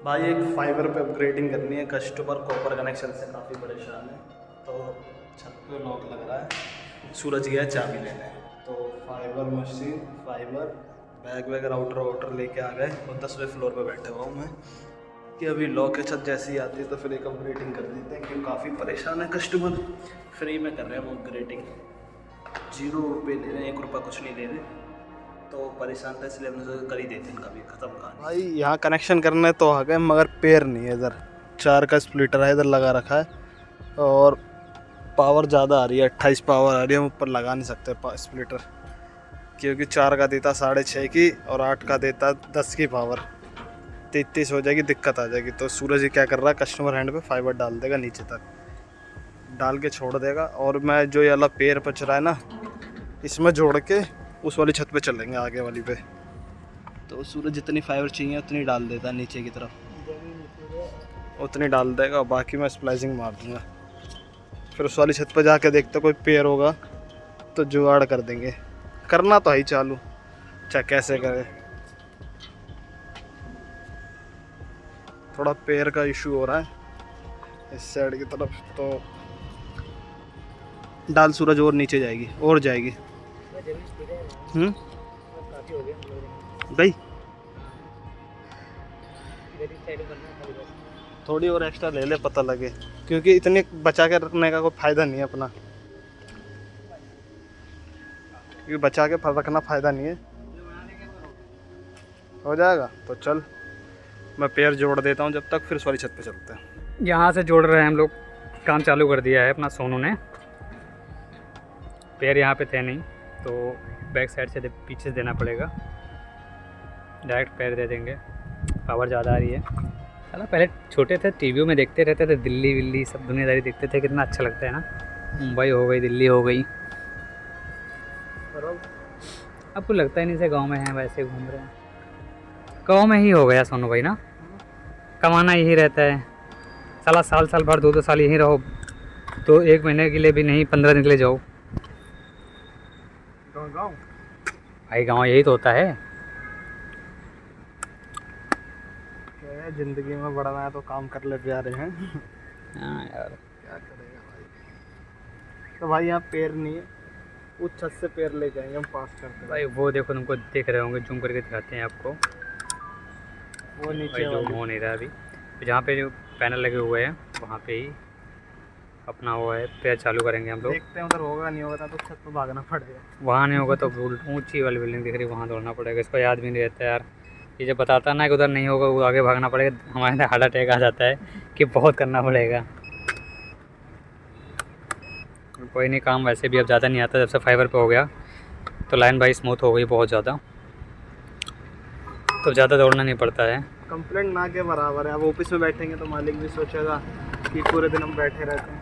भाई एक फाइबर पे अपग्रेडिंग करनी है, कस्टमर कॉपर कनेक्शन से काफ़ी परेशान है। तो छत पे लॉक लग रहा है, सूरज गया चाबी लेने। तो फाइबर मशीन, फाइबर बैग वैग राउटर वाउटर लेके आ गए और 10वें फ्लोर पे बैठे हुआ हूँ मैं कि अभी लॉक के छत जैसी आती है तो फिर एक अपग्रेडिंग कर देते हैं, क्योंकि काफ़ी परेशान है कस्टमर। फ्री में कर रहे हैं हम अपग्रेडिंग, 0 रुपये ले रहे हैं, 1 रुपया कुछ नहीं ले रहे। तो परेशान था इसलिए हमने सोचा कर ही देते इनका भी ख़त्म कहानी। भाई यहाँ कनेक्शन करने तो आ गए मगर पेयर नहीं है इधर। 4 का स्प्लिटर है इधर लगा रखा है और पावर ज़्यादा आ रही है, 28 पावर आ रही है। हम ऊपर लगा नहीं सकते स्प्लिटर, क्योंकि 4 का देता 6.5 की और 8 का देता 10 की पावर, 33 हो जाएगी, दिक्कत आ जाएगी। तो सूरज क्या कर रहा है, कस्टमर हैंड पे फाइबर डाल देगा, नीचे तक डाल के छोड़ देगा। और मैं जो ये वाला पेयर बच रहा है ना, इसमें जोड़ के उस वाली छत पे चलेंगे, आगे वाली पे। तो सूरज जितनी फाइबर चाहिए उतनी डाल देता है नीचे की तरफ, उतनी डाल देगा, बाकी मैं स्प्लाइसिंग मार दूँगा। फिर उस वाली छत पे जाके देखते कोई पेयर होगा तो जुगाड़ कर देंगे। करना तो है ही चालू, चाहे कैसे करें। थोड़ा पेयर का इशू हो रहा है इस साइड की तरफ, तो डाल सूरज और नीचे जाएगी और जाएगी। भाई थोड़ी और एक्स्ट्रा ले ले, पता लगे, क्योंकि इतने बचा के रखने का कोई फ़ायदा नहीं है अपना, क्योंकि बचा के रखना फ़ायदा नहीं है। हो जाएगा तो चल, मैं पेयर जोड़ देता हूँ जब तक, फिर सॉरी छत पे चलते हैं। यहाँ से जोड़ रहे हैं हम लोग, काम चालू कर दिया है अपना सोनू ने। पैर यहाँ पे थे नहीं तो बैक साइड से पीछे से देना पड़ेगा, डायरेक्ट पैर दे देंगे। पावर ज़्यादा आ रही है। चलो पहले छोटे थे, टीवीओ में देखते रहते थे, दिल्ली विल्ली सब दुनियादारी देखते थे, कितना अच्छा लगता है ना। मुंबई हो गई, दिल्ली हो गई, अब को लगता ही नहीं से गाँव में हैं, वैसे घूम रहे हैं। गाँव में ही हो गया सोनू भाई ना, कमाना यही रहता है। साल साल भर 2-2 साल यहीं रहो, तो 1 महीने के लिए भी नहीं, 15 दिन के लिए जाओ। गाँव भाई गाँव यही तो होता है। क्या है, जिंदगी में बढ़ना है तो काम कर ले प्यारे हैं। हाँ यार, क्या करेगा भाई। तो भाई यहाँ पेड़ नहीं है, उस छत से पेड़ ले जाएंगे हम, पास करते हैं। भाई वो देखो, तुमको देख रहे होंगे, जूम करके दिखाते हैं आपको। वो नीचे भाई जूम हो नहीं रहा अभी, जहाँ पे जो पैनल लगे हुए हैं वहाँ पे ही अपना वो है, पेड़ चालू करेंगे हम लोग। देखते हैं उधर होगा नहीं होगा तो छत पे भागना पड़ेगा। वहाँ नहीं होगा तो ऊंची वाली बिल्डिंग दिख रही है, वहाँ दौड़ना पड़ेगा। इसको याद भी नहीं रहता यार, ये जब बताता ना कि उधर नहीं होगा, वो आगे भागना पड़ेगा, हमारे अंदर हार्ट अटैक आ जाता है कि बहुत करना पड़ेगा। कोई नहीं, काम वैसे भी अब ज़्यादा नहीं आता, जब से फाइबर पे हो गया तो लाइन भाई स्मूथ हो गई बहुत ज़्यादा, तो ज़्यादा दौड़ना नहीं पड़ता है। कंप्लेंट ना के बराबर है। अब ऑफिस में बैठेंगे तो मालिक भी सोचेगा कि पूरे दिन हम बैठे रहते हैं।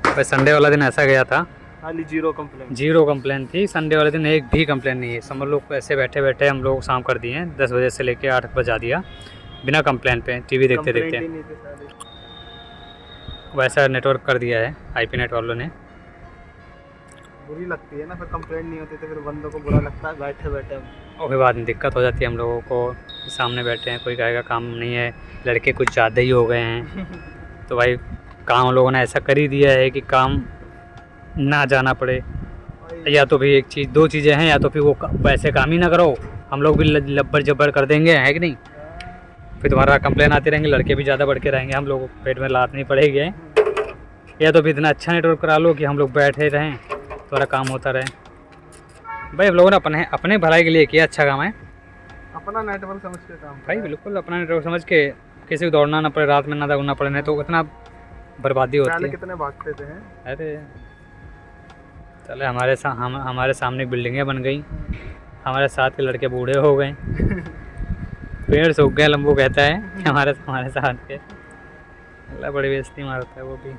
भाई संडे वाला दिन ऐसा गया था, खाली 0 कंप्लेंट, 0 कंप्लेन थी। संडे वाले दिन एक भी कंप्लेन नहीं है। समझ लो ऐसे बैठे बैठे हम लोग शाम कर दिए हैं, 10 बजे से लेके 8 बजा दिया बिना कंप्लेन पे, टीवी देखते देखते। वैसा नेटवर्क कर दिया है आईपी नेट वालों ने। बुरी लगती है ना, फिर कंप्लेंट नहीं होती तो फिर बंदों को बुरा लगता है बैठे बैठे। और फिर बाद में दिक्कत हो जाती है हम लोगों को, सामने बैठे हैं, कोई कहेगा काम नहीं है, लड़के कुछ ज़्यादा ही हो गए हैं। तो भाई काम लोगों ने ऐसा कर ही दिया है कि काम ना जाना पड़े। या तो फिर एक चीज़, 2 चीज़ें हैं, या तो फिर वो वैसे काम ही ना करो, हम लोग भी लब्बर जब्बर कर देंगे, है कि नहीं। फिर तुम्हारा कंप्लेन आते रहेंगे, लड़के भी ज़्यादा बढ़ के रहेंगे, हम लोग को पेट में लात नहीं पड़ेगी। या तो फिर इतना अच्छा नेटवर्क करा लो कि हम लोग बैठे रहें, थोड़ा काम होता रहे। भाई हम लोगों ने अपने भलाई के लिए किया, अच्छा काम है। अपना नेटवर्क समझ के काम भाई बिल्कुल अपना नेटवर्क समझ के, किसी को दौड़ना ना पड़े, रात में ना दौड़ना पड़े, नहीं तो इतना बर्बादी होती है। कितने भागते थे हैं। अरे चले, हमारे सामने बिल्डिंगें बन गई, हमारे साथ के लड़के बूढ़े हो गए। पेड़ सूख गए, लंबू कहता है हमारे साथ के। अल्लाह बड़ी बेइज्जती मारता है वो भी।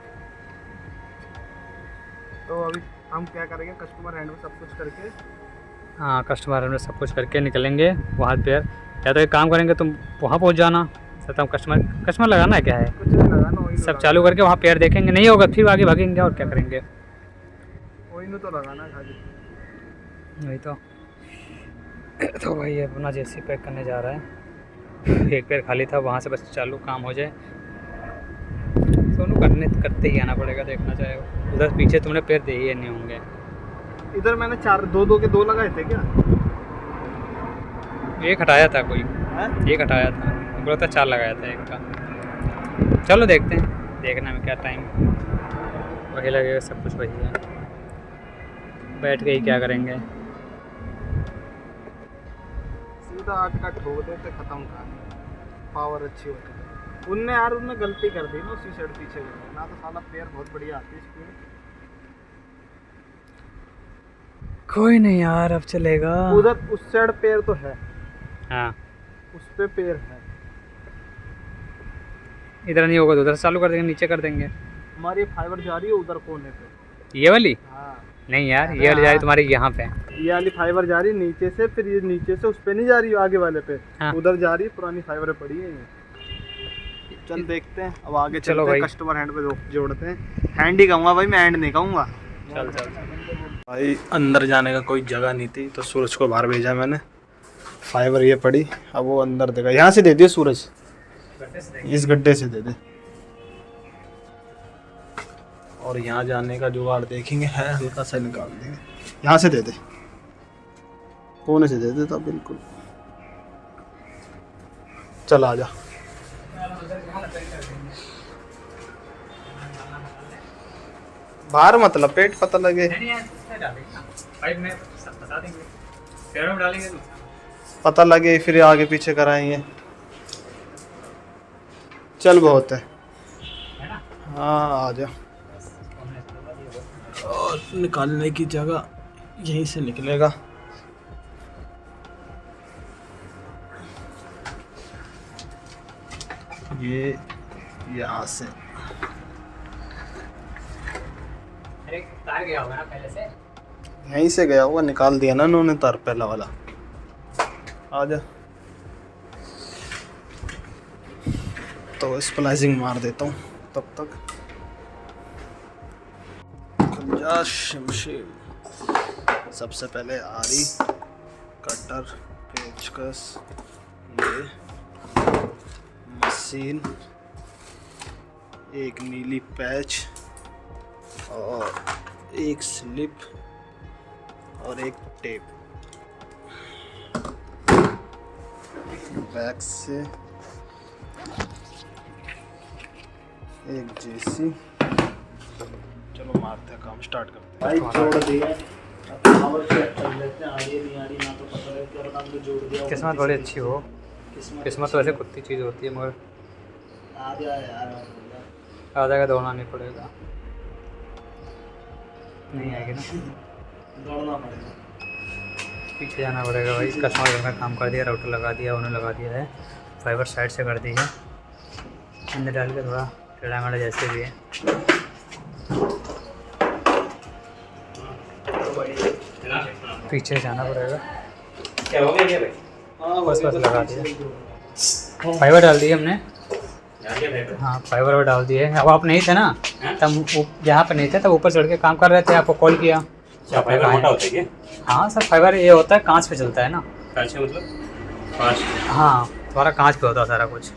तो अभी हम क्या करेंगे, कस्टमर हैंड में सब कुछ करके, हाँ कस्टमर में सब कुछ करके निकलेंगे वहाँ पे। या तो एक काम करेंगे, तुम वहाँ पहुँच जाना, तो हम कस्टमर लगाना है, क्या है कुछ नहीं लगाना, वही सब चालू करके वहाँ पेड़ देखेंगे, नहीं होगा फिर आगे भागेंगे, और क्या करेंगे। वही तो लगाना खाली। वही तो भाई अपना जेसी पैक करने जा रहा है। एक पैर खाली था, वहाँ से बस चालू काम हो जाए। दोनों करते ही आना पड़ेगा, देखना चाहे उधर पीछे तुमने पैर दे ही नहीं होंगे। इधर मैंने 4 के 2 लगाए थे क्या? एक हटाया था कोई, है? एक हटाया था, बोला था 4 लगाया था एक का। चलो देखते हैं, देखने में क्या टाइम वही लगेगा, सब कुछ वही है। बैठ के ही क्या करेंगे। सीधा 8 का ठोक देते, खत्म कहानी। पावर अच्छी होती है। उनने गलती कर दी ना उसी साइड पीछे गए ना, तो साला पैर बहुत बढ़िया आती है स्पीड। कोई नहीं यार, अब चलेगा। उधर उस साइड पैर तो है, हाँ उस पे पैर है। इधर नहीं होगा तो उधर चालू कर देंगे, नीचे कर देंगे। हमारी फाइबर जा रही है उधर कोने पे। ये वाली? हाँ नहीं यार, ये वाली जा रही तुम्हारी यहाँ पे। ये वाली फाइबर जा रही नीचे से, फिर ये नीचे से उस पे नहीं जा रही, आगे वाले पे। हाँ। उधर जा रही है, पुरानी फाइबरें पड़ी है। चल देखते हैं, अब आगे चलो चलते हैं, भाई। कस्टमर हैंड पे जोड़ते हैं। हैंड ही कहूँगा भाई, मैं हैंड नहीं कहूँगा। चल भाई अंदर जाने का कोई जगह नहीं थी, तो सूरज को बाहर भेजा मैंने। फाइबर ये पड़ी, अब वो अंदर देगा। यहाँ से दे दिए सूरज, इस गड्ढे से दे दे। और यहाँ जाने का जुगाड़ देखेंगे, है हल्का सा निकाल देंगे। यहाँ से दे दे, कोने से दे दे तब बिल्कुल। चल आ जा। बाहर मतलब पेट पता लगे, पता लगे फिर आगे पीछे कराएंगे। चल बहुत है। हाँ आ जा। और निकालने की जगह यहीं से निकलेगा। ये यहाँ से तार गया होगा ना पहले से, यहीं से गया होगा, निकाल दिया ना उन्होंने तार पहला वाला। आ जा। तो स्प्लाइसिंग मार देता हूँ तब तक। खंजा शमशीर, सबसे पहले आरी, कटर, पेचकस, ये मशीन, एक नीली पैच और एक स्लिप और एक टेप। बैक से एक जेसी। चलो मारते हैं, काम स्टार्ट करते हैं। भाई जोड़ दिया, पावर चेक कर लेते हैं। आ रही नहीं आ रही ना, तो पता है क्या बता, हमने जोड़ दिया। किस्मत बड़ी अच्छी हो। किस्मत तो वैसे कुत्ती चीज़ होती है, मगर आ जा यार, आ जाएगा, दौड़ना नहीं पड़ेगा। नहीं आएगी ना, दौड़ना पड़ेगा, पीछे जाना पड़ेगा भाई। कस्टमर का काम कर दिया, राउटर लगा दिया, उन्हें लगा दिया है, फाइबर साइड से कर दी है, अंदर डाल के थोड़ा टेढ़ा मेढ़ा जैसे भी है। पीछे जाना पड़ेगा। क्या हो गया भाई? हाँ बस लगा दिया, फाइबर डाल दी हमने। हाँ फाइबर डाल दिए। अब आप नहीं थे ना, तब यहाँ पे नहीं थे, तब ऊपर चढ़ के काम कर रहे थे, आपको कॉल किया। फाइबर मोटा होता है क्या? हाँ सर, फाइबर ये होता है, कांच पे चलता है ना। कांच पे मतलब? कांच। हाँ तुम्हारा कांच पे होता है सारा कुछ।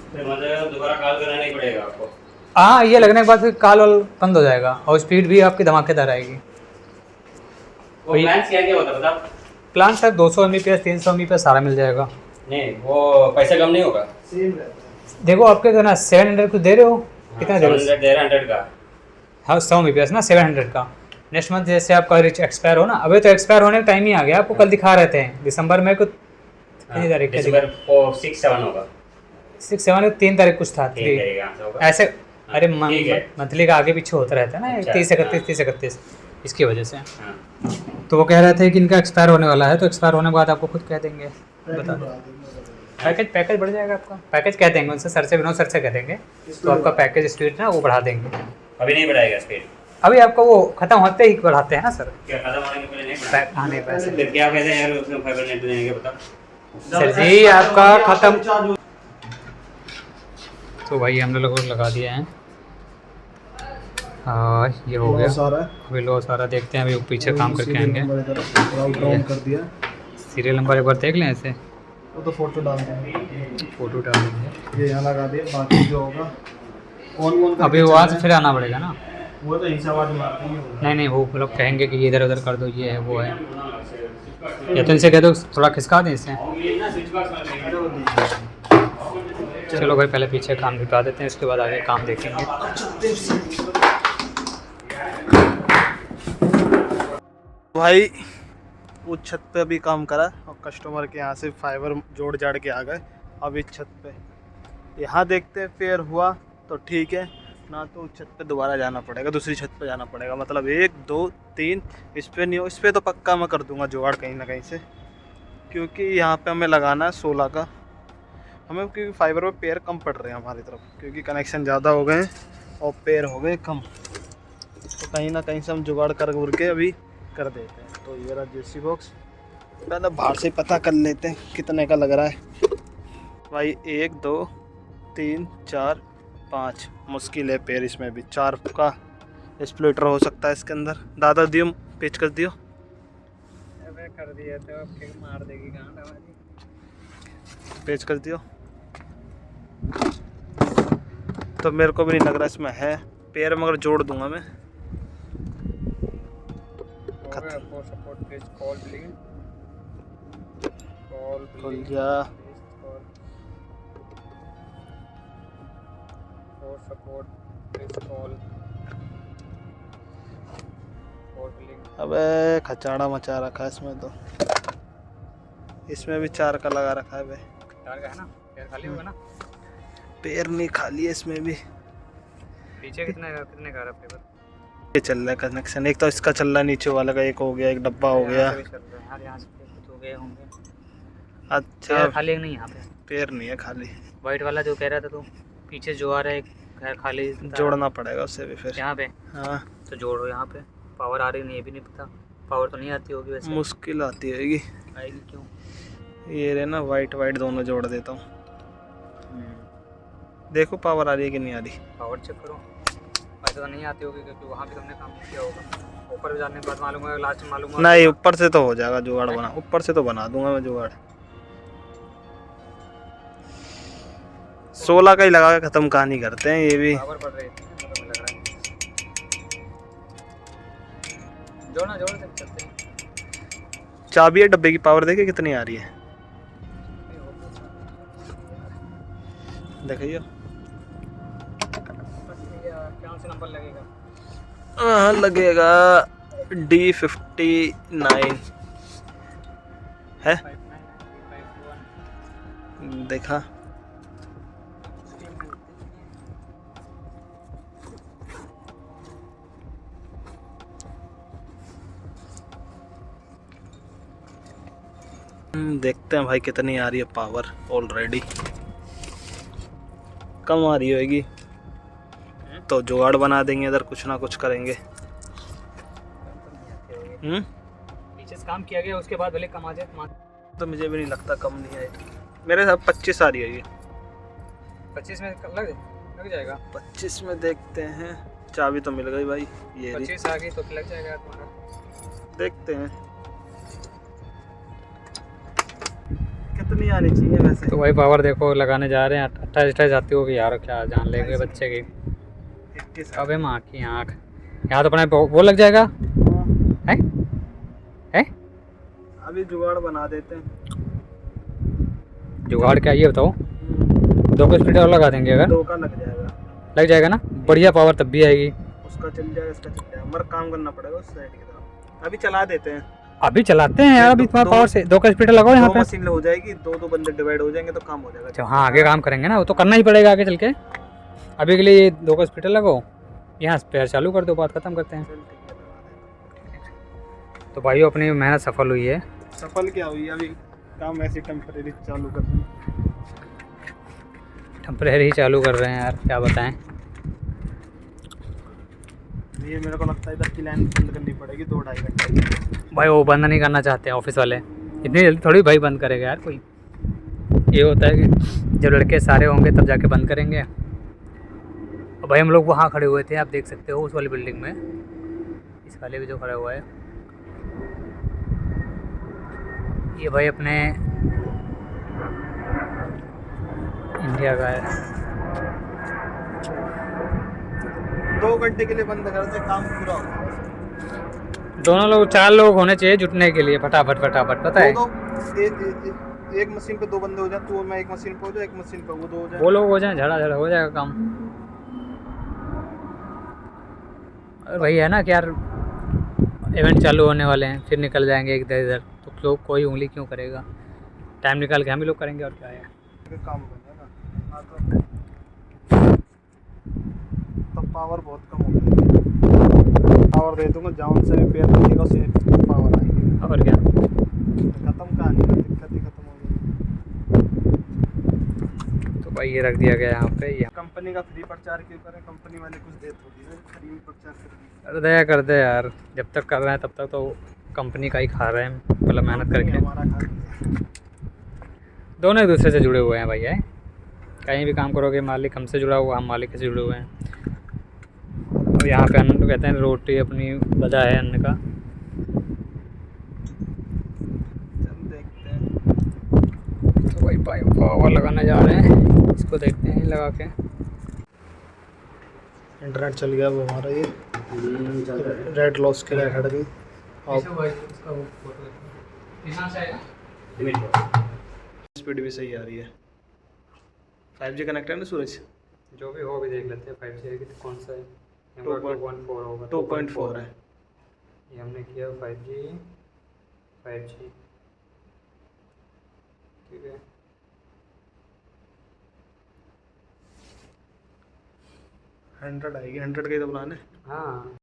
मतलब दोबारा कॉल करना नहीं पड़ेगा आपको? हाँ, ये लगने के बाद फिर कॉल वाल बंद हो जाएगा, और स्पीड भी आपकी धमाकेदार आएगी। वो प्लान क्या क्या होता है बता? प्लान सर 200 Mbps 300 Mbps सारा मिल जाएगा। नहीं वो पैसा कम नहीं होगा? सेम रहता है। देखो आपके जो ना 700 कुछ दे रहे हो, कितना दे रहे हो? 700 दे रहा 100 का। हाँ 100 Mbps ना, 700 का। नेक्स्ट मंथ जैसे आपका रिच एक्सपायर हो ना, अभी तो एक्सपायर होने का टाइम ही आ गया, आपको कल दिखा रहे थे दिसंबर में कुछ कितनी तारीख का? दिसंबर को 6-7 होगा। 6-7 3 तारीख कुछ था, 3 ठीक है, यहाँ से होगा। ऐसे। अरे ठीक है। मंथली का आगे पीछे होता रहता है ना, अच्छा, 30-31 इसकी वजह से। हाँ। तो वो कह रहे थे कि इनका एक्सपायर होने वाला है, तो एक्सपायर होने के बाद आपको खुद कह देंगे, बता दो। पैकेज बढ़ जाएगा आपका, पैकेज कह देंगे उनसे, सर से विनोद सर से कह देंगे, तो आपका पैकेज स्पीड ना वो बढ़ा देंगे। अभी नहीं बढ़ाएगा स्पीड? अभी आपका वो खत्म होते ही बढ़ाते हैं ना सर। क्या खत्म होने के पहले नहीं बढ़ाएगा? हाँ नहीं पैसे फिर क्या कहते हैं यार, उसमें फाइबर नेट देंगे बता? सर जी आपका खत्म। तो भाई हमने लोग लगा दिए हैं। हाँ ये हो गया सारा अभी लो सारा। देखते हैं अभी पीछे काम करके आएंगे। कर दिया। सीरियल नंबर एक बार देख लें ऐसे। वो तो फोटो डाल देंगे, फोटो डाल देंगे। ये यहाँ लगा दिए, बाकी जो होगा कौन कौन अभी वहाँ से फिर आना पड़ेगा ना? वो तो यहीं से आवाज़ मार देंगे। नहीं नहीं, वो लोग कहेंगे कि इधर उधर कर दो, ये है वो है, या तो इनसे कह दो थोड़ा खिसका दें इससे। चलो भाई पहले पीछे काम निपटा देते हैं, उसके बाद आगे काम देखेंगे। भाई वो छत पे अभी काम करा और कस्टमर के यहाँ से फाइबर जोड़ जाड़ के आ गए। अभी छत पे यहाँ देखते हैं, फेयर हुआ तो ठीक है, ना तो छत पे दोबारा जाना पड़ेगा, दूसरी छत पे जाना पड़ेगा। मतलब 1 2 3 इस पे नहीं हो, इस पे तो पक्का मैं कर दूंगा जुगाड़ कहीं ना कहीं से, क्योंकि यहाँ पे हमें लगाना है 16 का। हमें क्योंकि फाइबर में पेड़ कम पड़ रहे हैं हमारी तरफ, क्योंकि कनेक्शन ज़्यादा हो गए और पेड़ हो गए कम, तो कहीं ना कहीं से हम जुगाड़ कर उड़ के अभी कर देते हैं। तो ये रहा जेसी बॉक्स, पहले बाहर से पता कर लेते हैं कितने का लग रहा है। भाई 1 2 3 4 5 मुश्किल है पेड़, इसमें भी 4 का स्प्लिटर हो सकता है इसके अंदर। दादा दियो पेच कर दियो, कर दिया तो फिर मार देगी गांड हमारी। पेच कर दियो। तो मेरे को भी नहीं लग रहा इसमें है पेड़, मगर जोड़ दूंगा मैं। खुल जा। अबे खचाड़ा मचा रखा है इसमें, तो इसमें भी 4 का लगा रखा है बे। 4 का है ना, पैर खाली होगा ना? पैर नहीं खाली है इसमें भी। पीछे कितने का रहा पेपर? ये चल रहा है कनेक्शन, एक तो इसका चल रहा है, नीचे वाला का एक हो गया, एक डब्बा हो गया। यहाँ से कुछ हो गए होंगे। अच्छा पैर खाली नहीं यहाँ पे? पैर नहीं है खाली। वाइट वाला जो कह रहा था तो पीछे जो आ रहा है खैर खाली जोड़ना पड़ेगा उससे भी फिर यहाँ पे। हाँ तो जोड़ो यहाँ पे। पावर आ रही नहीं, ये भी नहीं पता। पावर तो नहीं आती होगी वैसे। मुश्किल आती होगी। आएगी क्यों? ये रहे ना वाइट दोनों जोड़ देता हूँ। देखो पावर आ रही है कि नहीं आ रही। पावर चेक करो। वैसे तो नहीं आती होगी क्योंकि वहाँ भी तुमने काम किया होगा। ऊपर जाने के बाद मालूम है, लास्ट में मालूम है। नहीं ऊपर से तो हो जाएगा जुगाड़, बना ऊपर से तो बना दूंगा मैं जुगाड़। 16 का ही लगा के खत्म कहानी करते हैं। ये भी पावर पड़ रही थी, मतलब लग रहा है। जोड़ना जोड़ सकते हैं। चाबी है डब्बे की, पावर देखे कितनी आ रही है देखिए। कौन सा नंबर लगेगा? हाँ लगेगा D59 है, देखा। देखते हैं भाई कितनी आ रही है पावर। ऑलरेडी कम आ रही होगी तो जुगाड़ बना देंगे, इधर कुछ ना कुछ करेंगे। पीछे से काम किया गया, उसके बाद भले कम आ जाए। तो मुझे भी नहीं लगता कम नहीं आएगी, मेरे साथ 25 आ रही है ये। 25 में लग जाएगा। 25 में देखते हैं। चाबी तो मिल गई भाई, ये 25 आ गई तो लग जाएगा तुम्हारा। देखते हैं कितनी आनी चाहिए वैसे। तो भाई पावर देखो लगाने जा रहे हैं, 28 आती होगी यार, क्या जान लेंगे बच्चे की। 21 अबे माँ की आँख, यहाँ तो अपना वो लग जाएगा है? है? अभी जुगाड़ बना देते हैं। जुगाड़ क्या ये बताओ? 2 का स्पीड और लगा देंगे अगर? 2 का लग जाएगा ना, बढ़िया पावर तब भी आएगी। उसका चल जाएगा, इसका चल जाएगा, मगर काम करना पड़ेगा उस साइड की तरफ। अभी चला देते हैं, अभी चलाते हैं यार। अभी तुम्हारा पावर से 2 का स्पीड लगाओ यहाँ पे। मशीन हो जाएगी, 2 बंदे डिवाइड हो जाएंगे तो काम हो जाएगा। हाँ आगे काम करेंगे ना, वो तो करना ही पड़ेगा आगे चल के। अभी के लिए 2 का स्पीड लगाओ, यहाँ स्पेयर चालू कर दो, बात खत्म करते हैं। तो भाइयों अपनी मेहनत सफल हुई है। सफल क्या हुई? अभी काम ऐसे टेम्परेरी चालू कर दूँ, टेम्परेरी चालू कर रहे हैं यार, क्या बताएं। ये मेरे को लगता है इधर की लाइन बंद करनी पड़ेगी 2-2.5 घंटे। भाई वो बंद नहीं करना चाहते हैं ऑफिस वाले, इतनी जल्दी थोड़ी भाई बंद करेगा यार कोई। ये होता है कि जब लड़के सारे होंगे तब जाके बंद करेंगे। और भाई हम लोग वहाँ खड़े हुए थे, आप देख सकते हो उस वाली बिल्डिंग में, इस वाले भी जो खड़ा हुआ है ये भाई अपने इंडिया का है। 2 घंटे के लिए बंद करते काम पूरा होगा। दोनों लोग 4 लोग होने चाहिए जुटने के लिए, फटाफट फटाफट, पता है। एक मशीन पे 2 बंदे हो जाए, तू और मैं एक मशीन पे हो जाए, एक मशीन पे वो 2 हो जाए। वो लोग हो जाए, झड़ा झड़ा हो जाएगा काम। और वही है ना कि यार इवेंट चालू होने वाले हैं, फिर निकल जाएंगे इधर इधर, तो लोग कोई उंगली क्यों करेगा, टाइम निकाल के हम ही लोग करेंगे और क्या है। काम बनेगा। हाँ तो पावर बहुत कम हो गई। पावर दे दूंगा, जहाँ से भी पैर रखेगा उसे पावर आएगी। और क्या, खत्म कहानी ना, दिक्कत ही खत्म हो गई। तो भाई ये रख दिया गया यहाँ पे। ये कंपनी का फ्री प्रचार क्यों करें, कंपनी वाले कुछ देते होगी ना, फ्री में प्रचार करेंगे। कर दे यार, जब तक कर रहे हैं तब तक तो कंपनी का ही खा रहे हैं, मतलब मेहनत करके। हमारा खा दोनों एक दूसरे से जुड़े हुए हैं भाई, है। कहीं भी काम करोगे मालिक हमसे जुड़ा हुआ, हम मालिक से जुड़े हुए हैं। और यहाँ पे अन्न कहते हैं रोटी अपनी वजह है अन्न का। देखते हैं। तो भाई पावर लगाने जा रहे हैं, इसको देखते हैं लगा के। इंटरनेट चल गया वो हमारा, ये रेड लॉस के लिए हट गई। स्पीड भी सही आ रही है। 5G कनेक्ट है ना सूरज? जो भी हो भी देख लेते हैं। 5G है कि कौन सा है? 2.4 होगा। 2.4 है। ये हमने किया 5G। ठीक है। 100 आएगी, 100 का ही तो प्लान है। हाँ